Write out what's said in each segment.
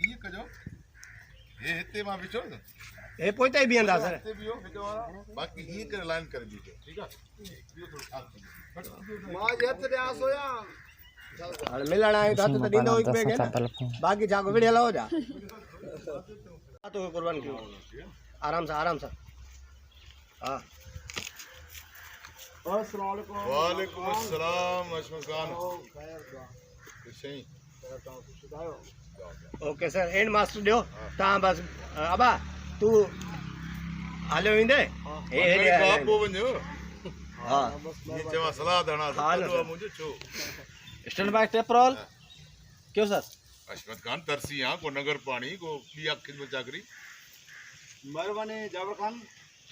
ये कजो ये हिते मां बिचो न ए पोइते ही बीहंदा सर हिते बियो हिते वाला बाकी ये करे लाइन करे बीजो ठीक है बियो थोड़ो साथ मां जे हथ दे आस होया हाणे मिलण आयो त हथ त ॾींदो हिक ॿिए खे न बाक़ी छा को विढ़ियल हो जा तो कुर्बान कयो आराम सां हां अस्सलाम वालेकुम वालेकुम अस्सलाम अशमत खान खैर दुआ सही ओके सर एंड मास्टर ॾियो तव्हां बस अबा तू हलियो ईंदे हे बापू वञो हा ये चवा सलाह देना तो मुझे छो स्टैंड बाय टेपरोल क्यों सर अशमत खान तरसी यहाँ को नगर पानी को बिया खिदमत चाकरी मेहरबानी जाबर खान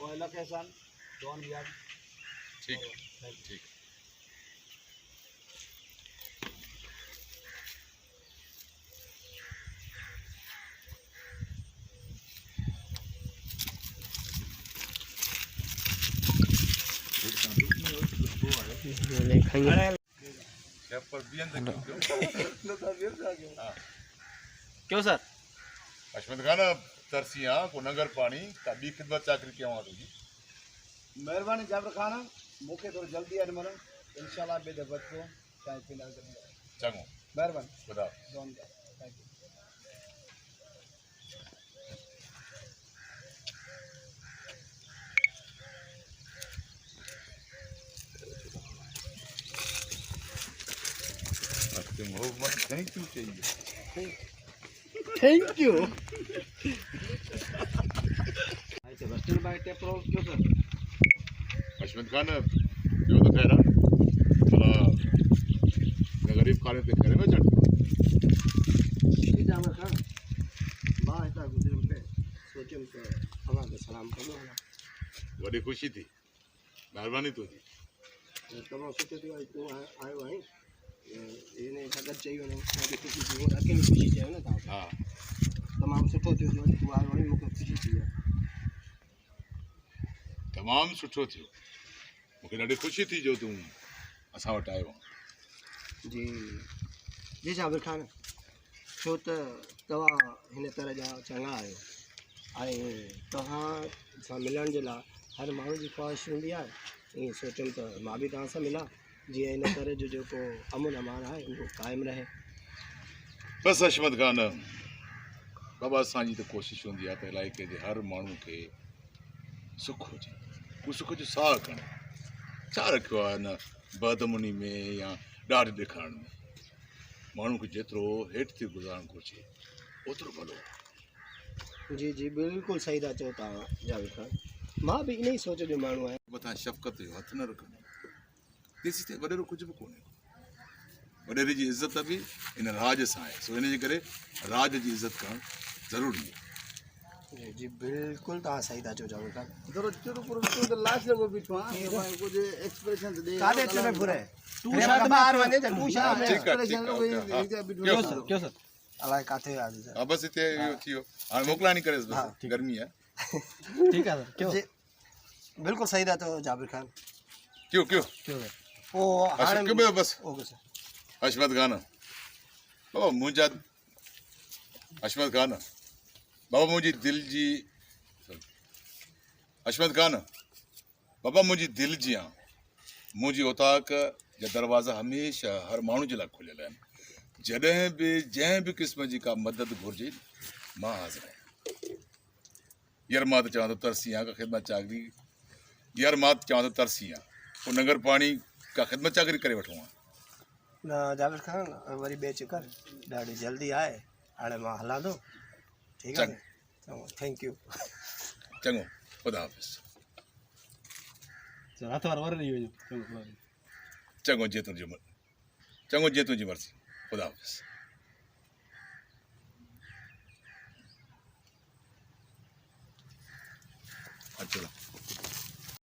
और इलाके एहसान जवान याद ठीक ठीक पर क्यों सर अशमत खान तरसी यहाँ को नगर पानी का बी खिदमत चाकरी क्यों आ रही मेहरबानी जाबर खान मुखे थोड़ी जल्दी आ मरण इंशाल्लाह बे दे बचो चाय पीना चंगो मेहरबानी खुदा जवान थैंक यू तुम हो मत थैंक यू चाहिए थैंक यू अच्छा स्टैंड बाय टेपरोल क्यों सर अशमत खान जो तो खैर चला गरीब खाने पे करेगा चढ़ जी जाबर खान मां इता गुजर पे सोचम के अल्लाह के सलाम करो बड़ी खुशी थी मेहरबानी तो थी तमाम सुठो थियो तू आयो आई इने सगत चाहिए ने मूंखे खुशी थी अकेली खुशी चाहिए ना तव्हां हाँ तमाम सुठो थियो जो तू आयो आई मूंखे खुशी थी तमाम सुठो थियो मूंखे ॾाढी ख़ुशी थी जो तूं असां वटि आयो जी जी जाबिर खान छो त तव्हां हिन तरह जा चङा आहियो ऐं तव्हां सां मिलण जे लाइ हर माण्हू जी ख़्वाहिश हूंदी आहे ईअं सोचूं त मां बि तव्हां सां मिलां जीअं हिन तरह जो जेको अमन अमान आहे उहो क़ाइमु रहे बसि अशमत खान बाबा असांजी त कोशिशि हूंदी आहे त इलाइक़े जे हर माण्हू खे सुख हुजे उहो सुख जो साह खणे छा रखियो आहे न बदमुनी में या ॾाढ ॾेखारण में माण्हू खे जेतिरो हेठि थी गुज़ारणु घुरिजे ओतिरो भलो जी जी बिल्कुलु सही था चओ तव्हां जावेद खान मां बि इन ई सोच जो माण्हू आहियां मथां शफ़क़त जो हथु न रखंदो ॾिसी त वॾेरो कुझु बि कोन्हे वॾेरे जी इज़त बि इन राज सां आहे सो इन जे करे राज जी इज़त करणु ज़रूरी आहे जी जी बिल्कुलु तव्हां सही था चओ जावेद खान जरो चुरू पुरो तो लास्ट को बिठवा भाई को जे एक्सप्रेशन दे कादे चुने पूरे तू शायद बाहर वने त तू शायद ठीकु आहे एक्सप्रेशन को क्यों सर अलाए काथे आज सर हा बसि हिते इहो थी वियो हाणे मोकिलाणी करेसि बसि गर्मी आहे ठीक है सर क्यों जी बिल्कुल सही था चओ जाबिर खान क्यों क्यों क्यों सर ओ हाणे क्यों बसि ओके सर अशमत खान बाबा मुंहिंजा अशमत खान बाबा मुंहिंजी दिलि जी अशमत खान बाबा मुंहिंजी दिलि जी आहे मुंहिंजी औताक जा दरवाज़ा हमेशह हर माण्हू जे लाइ खुलियल आहिनि जॾहिं बि जंहिं बि क़िस्म जी का मदद घुरिजे मां हाज़िर आहियां यार मां त चवां थो तरसी आहियां का ख़िदमत चाकरी यार मां त चवां थो तरसी आहियां पोइ नगर पाणी का ख़िदमत चाकरी करे वठूं हा न जाबिर खान वरी बेचिकर ॾाढी जल्दी आहे हाणे मां हलां थो ठीकु आहे चङो थैंक यू चङो ख़ुदा हाफ़िज़ सर आतवार वर नहीं हुई चङो जीअं तुंहिंजी चङो जीअं तुंहिंजी मर्ज़ी ख़ुदा हाफ़िज़ अच्छा